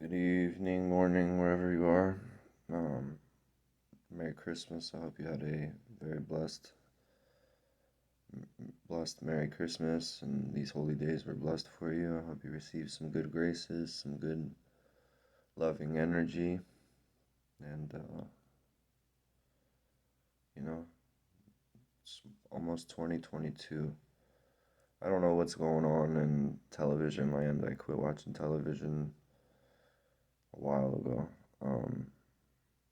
Good evening, morning, wherever you are. Um, Merry Christmas. I hope you had a very blessed Merry Christmas, and these holy days were blessed for you. I hope you received some good graces, some good loving energy, and you know, it's almost 2022. I don't know what's going on in television land. I quit watching television a while ago.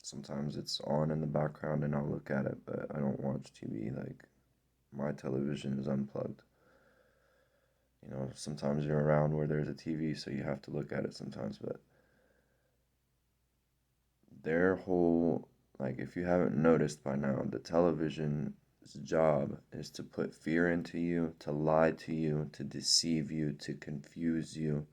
Sometimes it's on in the background and I'll look at it, but I don't watch TV. Like, my television is unplugged. Sometimes you're around where there's a TV, so you have to look at it sometimes, but their whole, like, if you haven't noticed by now, the television's job is to put fear into you, to lie to you, to deceive you, to confuse you,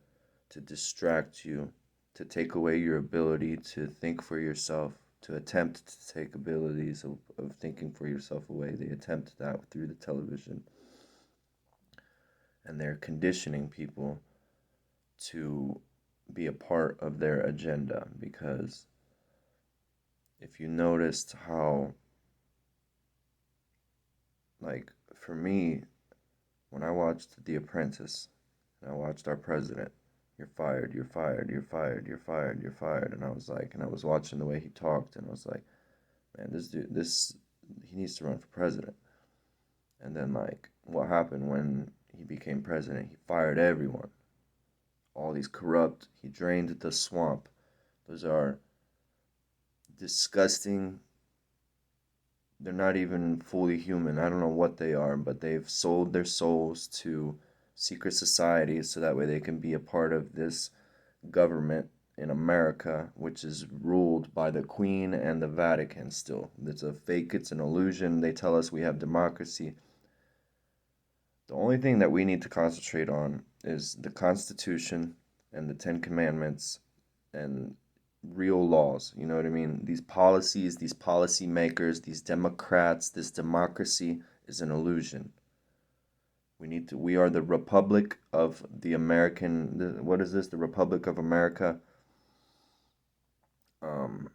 to distract you, to take away your ability to think for yourself, to attempt to take abilities of thinking for yourself away. They attempt that through the television. And they're conditioning people to be a part of their agenda, because if you noticed how, like, for me, when I watched The Apprentice and I watched our president, you're fired, you're fired, you're fired, you're fired, you're fired. And I was watching the way he talked, and I was like, man, this dude, he needs to run for president. And then, like, what happened when he became president? He fired everyone. All these corrupt, he drained the swamp. Those are disgusting. They're not even fully human. I don't know what they are, but they've sold their souls to secret societies so that way they can be a part of this government in America, which is ruled by the Queen and the Vatican still. It's a fake, it's an illusion. They tell us we have democracy. The only thing that we need to concentrate on is the Constitution and the Ten Commandments and real laws. You know what I mean? These policies, these policy makers, these Democrats, this democracy is an illusion. We are the Republic of the American, what is this? The Republic of America. Um,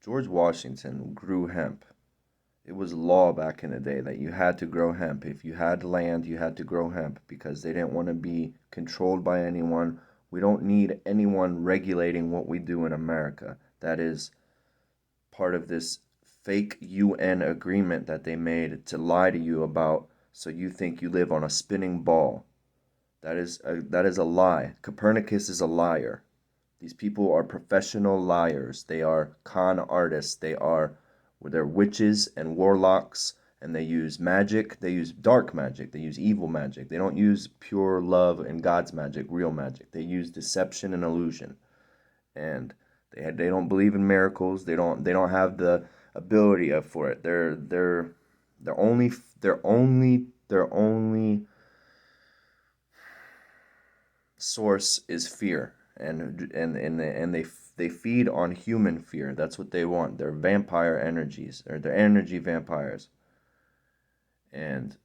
George Washington grew hemp. It was law back in the day that you had to grow hemp. If you had land, you had to grow hemp because they didn't want to be controlled by anyone. We don't need anyone regulating what we do in America. That is part of this fake UN agreement that they made to lie to you about, so you think you live on a spinning ball. That is a lie. Copernicus is a liar. These people are professional liars. They are con artists. They're witches and warlocks, and they use magic. They use dark magic. They use evil magic. They don't use pure love and God's magic, real magic. They use deception and illusion. And they don't believe in miracles. They don't have the ability for it. Their only source is fear, and they feed on human fear. That's what they want. They're vampire energies, or they're energy vampires. And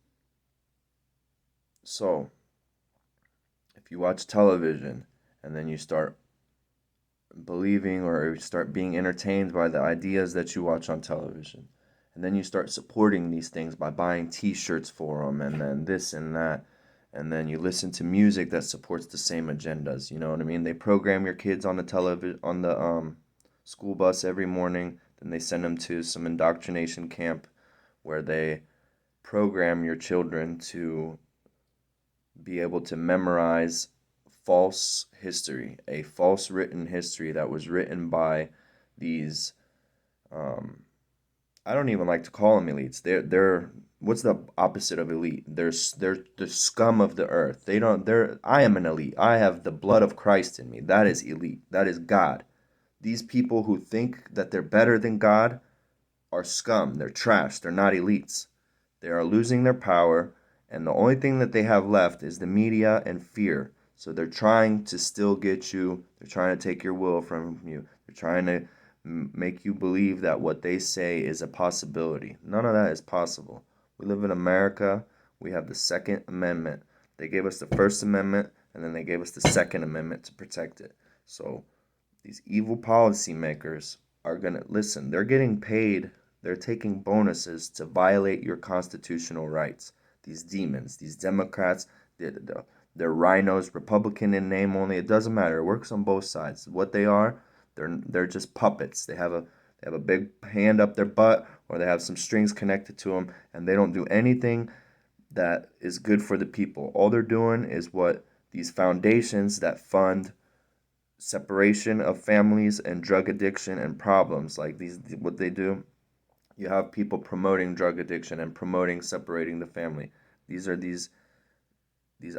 so, if you watch television and then you start believing or start being entertained by the ideas that you watch on television, and then you start supporting these things by buying t-shirts for them, and then this and that, and then you listen to music that supports the same agendas. You know what I mean? They program your kids on the television, on the school bus every morning. Then they send them to some indoctrination camp where they program your children to be able to memorize false history, a false written history that was written by these um, I don't even like to call them elites. They're what's the opposite of elite? They're the scum of the earth. I am an elite. I have the blood of Christ in me. That is elite. That is God. These people who think that they're better than God are scum. They're trash. They're not elites. They are losing their power, and the only thing that they have left is the media and fear. So they're trying to still get you. They're trying to take your will from you. They're trying to make you believe that what they say is a possibility. None of that is possible. We live in America. We have the Second Amendment. They gave us the First Amendment, and then they gave us the Second Amendment to protect it. So these evil policymakers are going to listen. They're getting paid. They're taking bonuses to violate your constitutional rights. These demons, these Democrats, they're rhinos, Republican in name only. It doesn't matter. It works on both sides. What they are, they're just puppets. They have a big hand up their butt, or they have some strings connected to them, and they don't do anything that is good for the people. All they're doing is what these foundations that fund separation of families and drug addiction and problems like these, what they do. You have people promoting drug addiction and promoting separating the family. These are these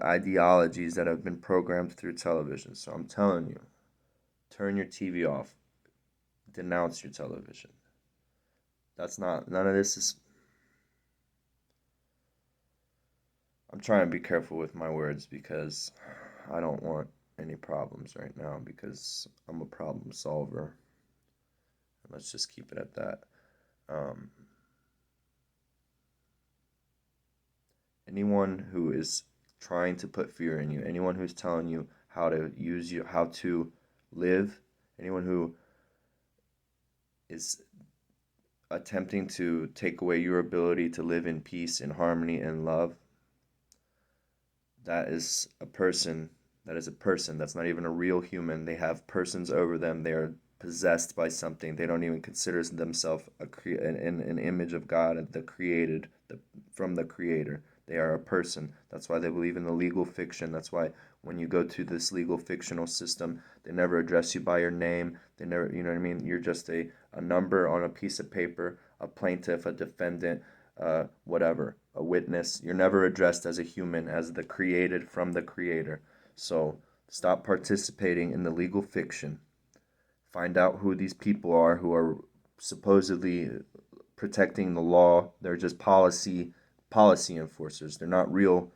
ideologies that have been programmed through television. So I'm telling you, turn your TV off. Denounce your television. None of this is. I'm trying to be careful with my words because I don't want any problems right now because I'm a problem solver. Let's just keep it at that. Anyone who is trying to put fear in you, anyone who's telling you how to live, anyone who is attempting to take away your ability to live in peace, in harmony, and love, that is a person. That's not even a real human. They have persons over them. They are possessed by something. They don't even consider themselves an image of God, from the Creator. They are a person. That's why they believe in the legal fiction. That's why when you go to this legal fictional system, they never address you by your name. They never, you know what I mean? You're just a number on a piece of paper, a plaintiff, a defendant, whatever, a witness. You're never addressed as a human, as the created from the Creator. So stop participating in the legal fiction. Find out who these people are who are supposedly protecting the law. They're just policy enforcers. They're not real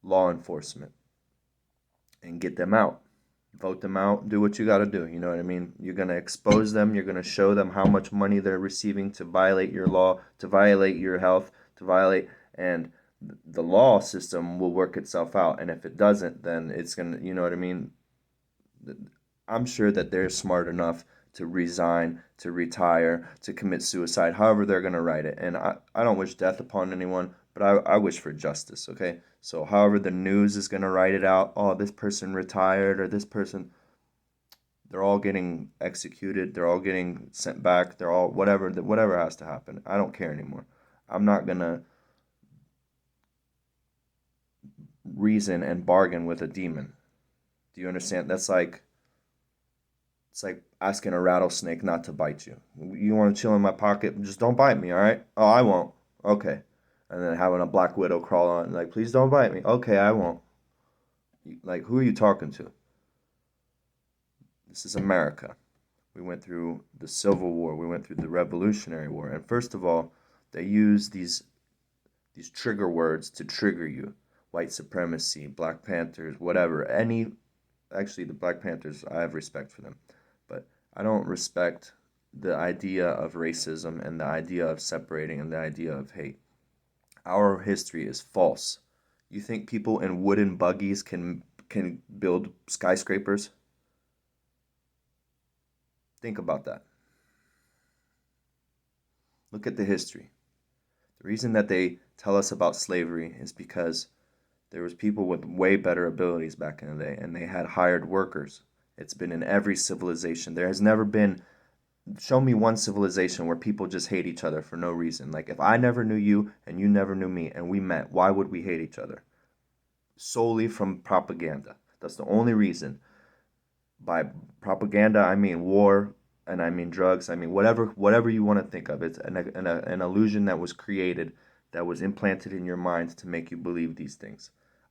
law enforcement. And get them out. Vote them out. Do what you got to do. You know what I mean? You're going to expose them. You're going to show them how much money they're receiving to violate your law, to violate your health, and the law system will work itself out. And if it doesn't, then it's going to, you know what I mean? I'm sure that they're smart enough to resign, to retire, to commit suicide, however they're going to write it. And I don't wish death upon anyone, but I wish for justice, okay? So however the news is going to write it out, oh, this person retired or this person, they're all getting executed, they're all getting sent back, they're all, whatever has to happen. I don't care anymore. I'm not going to reason and bargain with a demon. Do you understand? It's like asking a rattlesnake not to bite you. You want to chill in my pocket? Just don't bite me, all right? Oh, I won't. Okay. And then having a black widow crawl on, like, please don't bite me. Okay, I won't. Like, who are you talking to? This is America. We went through the Civil War. We went through the Revolutionary War. And first of all, they use these trigger words to trigger you. White supremacy, Black Panthers, whatever. Actually, the Black Panthers, I have respect for them. But I don't respect the idea of racism and the idea of separating and the idea of hate. Our history is false. You think people in wooden buggies can build skyscrapers? Think about that. Look at the history. The reason that they tell us about slavery is because there was people with way better abilities back in the day, and they had hired workers. It's been in every civilization. There has never been, show me one civilization where people just hate each other for no reason. Like, if I never knew you and you never knew me and we met, why would we hate each other? Solely from propaganda. That's the only reason. By propaganda, I mean war, and I mean drugs. I mean whatever you want to think of. It's an illusion that was created, that was implanted in your mind to make you believe these things.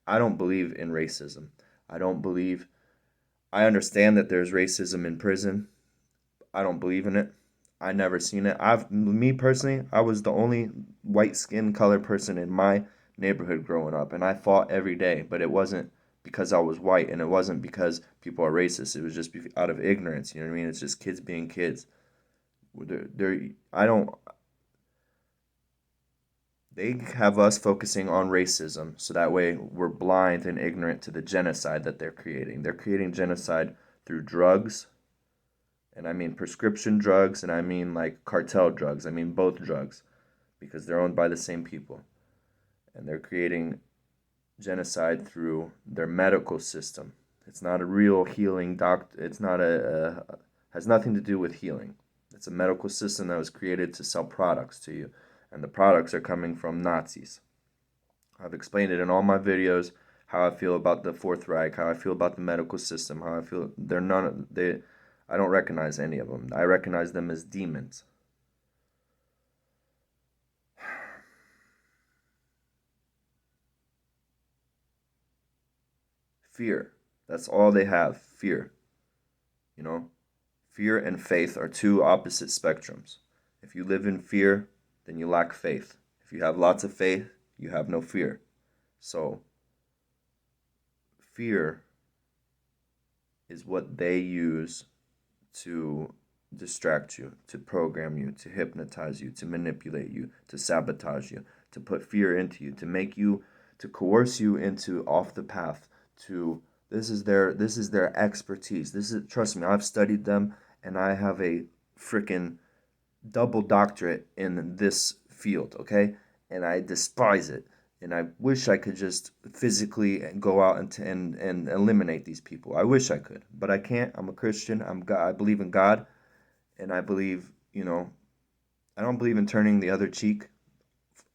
I don't believe in racism. I understand that there's racism in prison. I don't believe in it. I never seen it. Me personally, I was the only white skin colored person in my neighborhood growing up, and I fought every day, but it wasn't because I was white, and it wasn't because people are racist. It was just out of ignorance. You know what I mean? It's just kids being kids. They have us focusing on racism, so that way we're blind and ignorant to the genocide that they're creating. They're creating genocide through drugs, and I mean prescription drugs, and I mean like cartel drugs. I mean both drugs, because they're owned by the same people. And they're creating genocide through their medical system. It's not a real healing doctor. It's not has nothing to do with healing. It's a medical system that was created to sell products to you, and the products are coming from Nazis. I've explained it in all my videos how I feel about the Fourth Reich, how I feel about the medical system, how I feel I don't recognize any of them. I recognize them as demons. Fear. That's all they have. Fear. You know? Fear and faith are two opposite spectrums. If you live in fear, then you lack faith. If you have lots of faith, you have no fear. So, fear is what they use to distract you, to program you, to hypnotize you, to manipulate you, to sabotage you, to put fear into you, to make you, to coerce you into off the path. To this is their expertise. Trust me, I've studied them, and I have a freaking double doctorate in this field, okay? And I despise it. And I wish I could just physically go out and eliminate these people. I wish I could, but I can't. I'm a Christian. I believe in God, and I believe, I don't believe in turning the other cheek.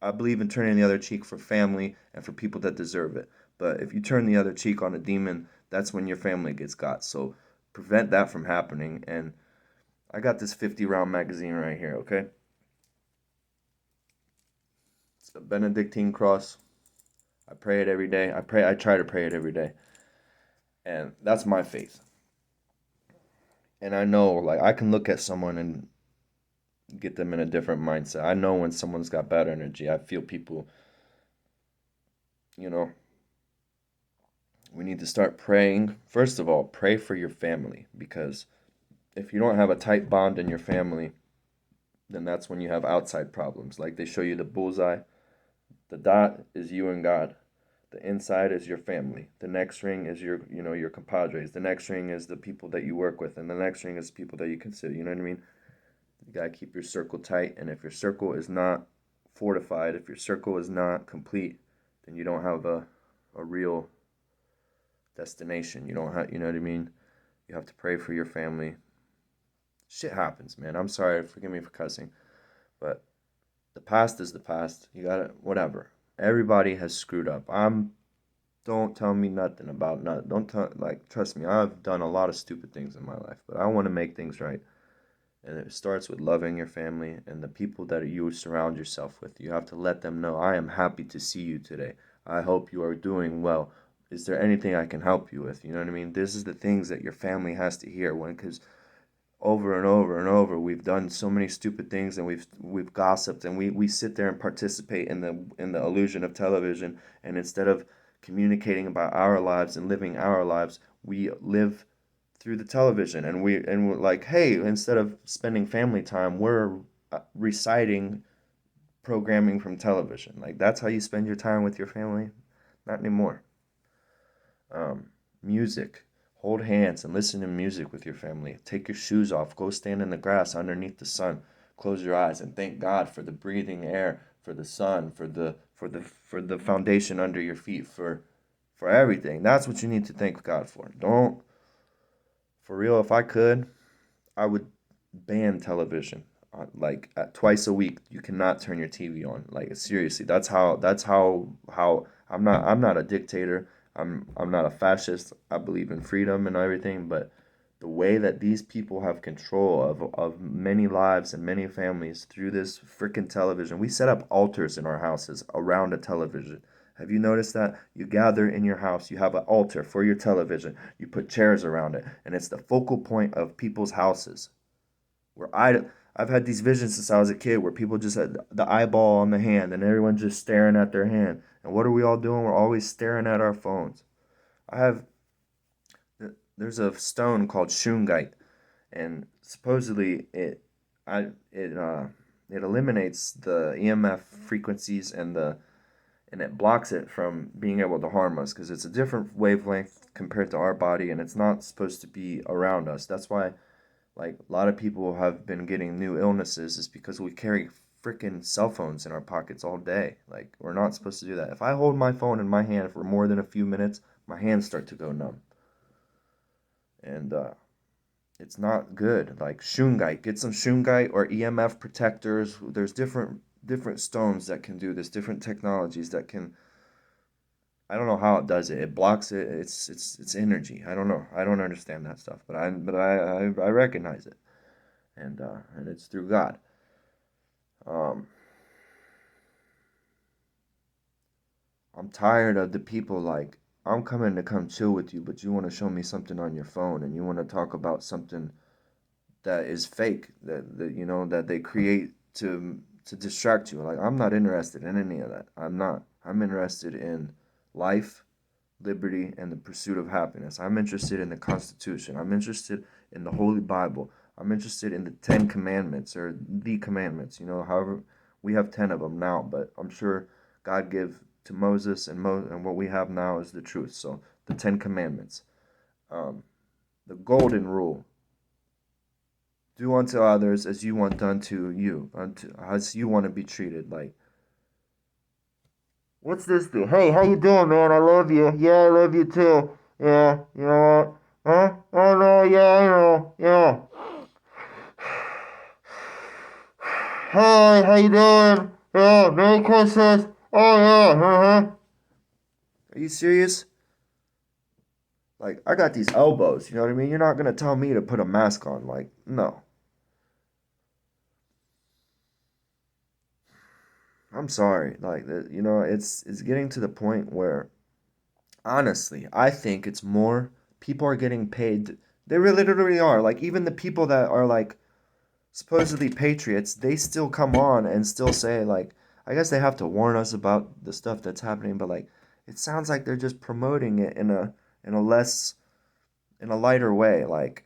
I believe in turning the other cheek for family and for people that deserve it. But if you turn the other cheek on a demon, that's when your family gets got. So prevent that from happening. And I got this 50-round magazine right here, okay? It's a Benedictine cross. I pray it every day. I try to pray it every day. And that's my faith. And I know, like, I can look at someone and get them in a different mindset. I know when someone's got bad energy. I feel people, we need to start praying. First of all, pray for your family, because if you don't have a tight bond in your family, then that's when you have outside problems. Like they show you the bullseye. The dot is you and God. The inside is your family. The next ring is your compadres. The next ring is the people that you work with, and the next ring is people that you consider. You know what I mean? You gotta keep your circle tight, and if your circle is not fortified, if your circle is not complete, then you don't have a real destination. You don't have, you know what I mean? You have to pray for your family. Shit happens, man. I'm sorry, forgive me for cussing, but the past is the past. You gotta, whatever. Everybody has screwed up. Don't tell me nothing about nothing. Don't tell, like, trust me, I've done a lot of stupid things in my life, but I want to make things right. And it starts with loving your family and the people that you surround yourself with. You have to let them know, I am happy to see you today. I hope you are doing well. Is there anything I can help you with? You know what I mean? This is the things that your family has to hear, because over and over and over we've done so many stupid things, and we've gossiped, and we sit there and participate in the illusion of television, and instead of communicating about our lives and living our lives, we live through the television, and we're like, hey, instead of spending family time, we're reciting programming from television. Like, that's how you spend your time with your family? Not anymore. Music. Hold hands and listen to music with your family. Take your shoes off. Go stand in the grass underneath the sun. Close your eyes and thank God for the breathing air, for the sun, for the foundation under your feet, for everything. That's what you need to thank God for. Don't, for real, if I could, I would ban television. Like twice a week, you cannot turn your TV on. Like, seriously, that's how I'm not a dictator. I'm not a fascist. I believe in freedom and everything, but the way that these people have control of many lives and many families through this freaking television. We set up altars in our houses around a television. Have you noticed that? You gather in your house, you have an altar for your television, you put chairs around it, and it's the focal point of people's houses. I've had these visions since I was a kid where people just had the eyeball on the hand and everyone's just staring at their hand. And what are we all doing? We're always staring at our phones. I have there's a stone called shungite, and supposedly it it eliminates the EMF frequencies and it blocks it from being able to harm us because it's a different wavelength compared to our body and it's not supposed to be around us. That's why like a lot of people have been getting new illnesses is because we carry freaking cell phones in our pockets all day. Like we're not supposed to do that. If I hold my phone in my hand for more than a few minutes, my hands start to go numb. And it's not good. Like shungite, get some shungite or EMF protectors. There's different stones that can do this, different technologies that can. I don't know how it does it. It blocks it. It's energy. I don't know. I don't understand that stuff, but I recognize it, and it's through God. Um, I'm tired of the people like I'm coming to come chill with you, but you want to show me something on your phone and you want to talk about something that is fake that you know that they create to distract you. Like I'm not interested in any of that. I'm not. I'm interested in life, liberty, and the pursuit of happiness. I'm interested in the Constitution. I'm interested in the Holy Bible. I'm interested in the Ten Commandments or the commandments. You know, however we have 10 of them now, but I'm sure God gave to Moses and what we have now is the truth. So the Ten Commandments, um, the Golden Rule. Do unto others as you want done to you, unto as you want to be treated. Like, what's this do? Hey, how you doing, man? I love you. Yeah, I love you too. Yeah, you know what? Huh? Oh no, yeah, I know. Yeah. Hi, how you doing? Yeah, Merry Christmas. Oh yeah, uh-huh. Are you serious? Like, I got these elbows, you know what I mean? You're not gonna tell me to put a mask on. Like, no. I'm sorry. Like, you know, it's getting to the point where honestly, I think it's more people are getting paid. They really literally are. Like even the people that are like supposedly patriots, they still come on and still say like, I guess they have to warn us about the stuff that's happening, but like it sounds like they're just promoting it in a less in a lighter way. Like,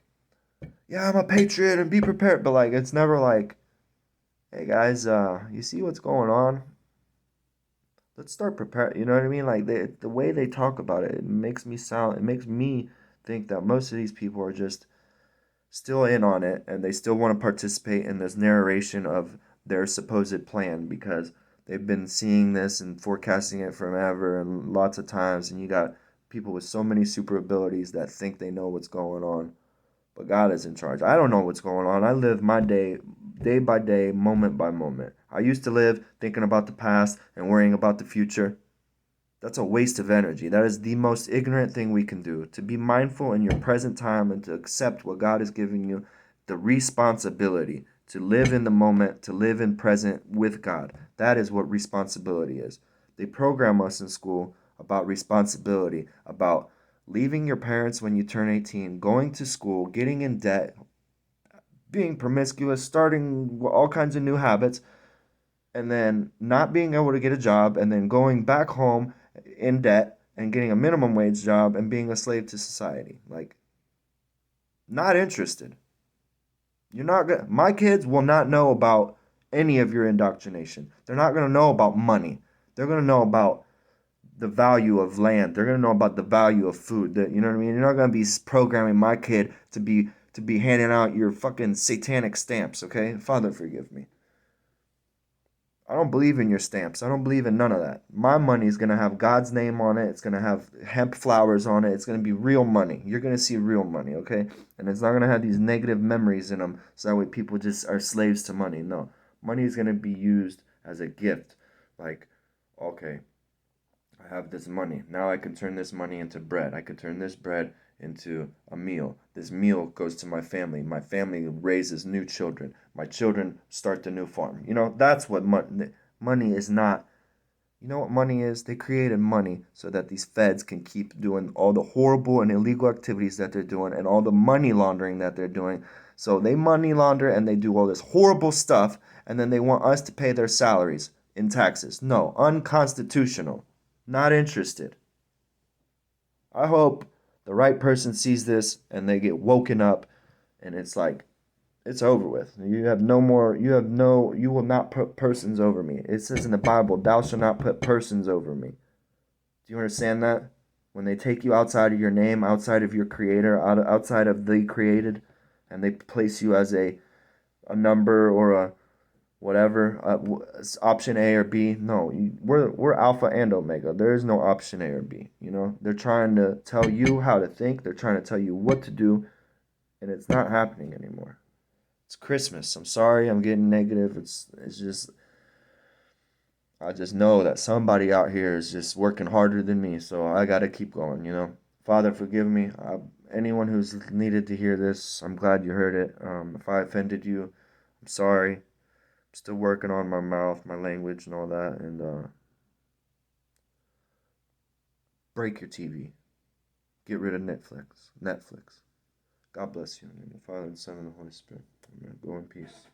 yeah, I'm a patriot and be prepared, but like it's never like, hey guys, you see what's going on? Let's start preparing. You know what I mean? Like the way they talk about it, it makes me think that most of these people are just still in on it and they still want to participate in this narration of their supposed plan because they've been seeing this and forecasting it forever and lots of times. And you got people with so many super abilities that think they know what's going on. But God is in charge. I don't know what's going on. I live my day by day, moment by moment. I used to live thinking about the past and worrying about the future. That's a waste of energy. That is the most ignorant thing we can do. To be mindful in your present time and to accept what God is giving you, the responsibility to live in the moment, to live in present with God. That is what responsibility is. They program us in school about responsibility, about leaving your parents when you turn 18, going to school, getting in debt, being promiscuous, starting all kinds of new habits, and then not being able to get a job, and then going back home in debt and getting a minimum wage job and being a slave to society. Like, not interested. You're not gonna, my kids will not know about any of your indoctrination. They're not gonna know about money. They're gonna know about the value of land. They're gonna know about the value of food. That you know what I mean. You're not gonna be programming my kid to be handing out your fucking satanic stamps. Okay, Father, forgive me. I don't believe in your stamps. I don't believe in none of that. My money is gonna have God's name on it. It's gonna have hemp flowers on it. It's gonna be real money. You're gonna see real money, okay? And it's not gonna have these negative memories in them, so that way people just are slaves to money. No, money is gonna be used as a gift. Like, okay, I have this money. Now I can turn this money into bread. I can turn this bread into a meal. This meal goes to my family. My family raises new children. My children start the new farm. You know, that's what money is not. You know what money is? They created money so that these feds can keep doing all the horrible and illegal activities that they're doing and all the money laundering that they're doing. So they money launder and they do all this horrible stuff and then they want us to pay their salaries in taxes. No, unconstitutional. Not interested. I hope the right person sees this and they get woken up and it's like It's over with. You have no more, you will not put persons over me. It says in the Bible, thou shalt not put persons over me. Do you understand that? When they take you outside of your name, outside of your creator, outside of the created, and they place you as a number or a whatever, option A or B. No, we're alpha and omega. There is no option A or B. You know, they're trying to tell you how to think. They're trying to tell you what to do, and it's not happening anymore. It's Christmas. I'm sorry, I'm getting negative. It's just I just know that somebody out here is just working harder than me, so I gotta keep going. You know, Father, forgive me. Anyone who's needed to hear this, I'm glad you heard it. If I offended you, I'm sorry. I'm still working on my mouth, my language, and all that. And break your TV. Get rid of Netflix. God bless you. In the name of the Father, and the Son, and the Holy Spirit. Amen. Go in peace.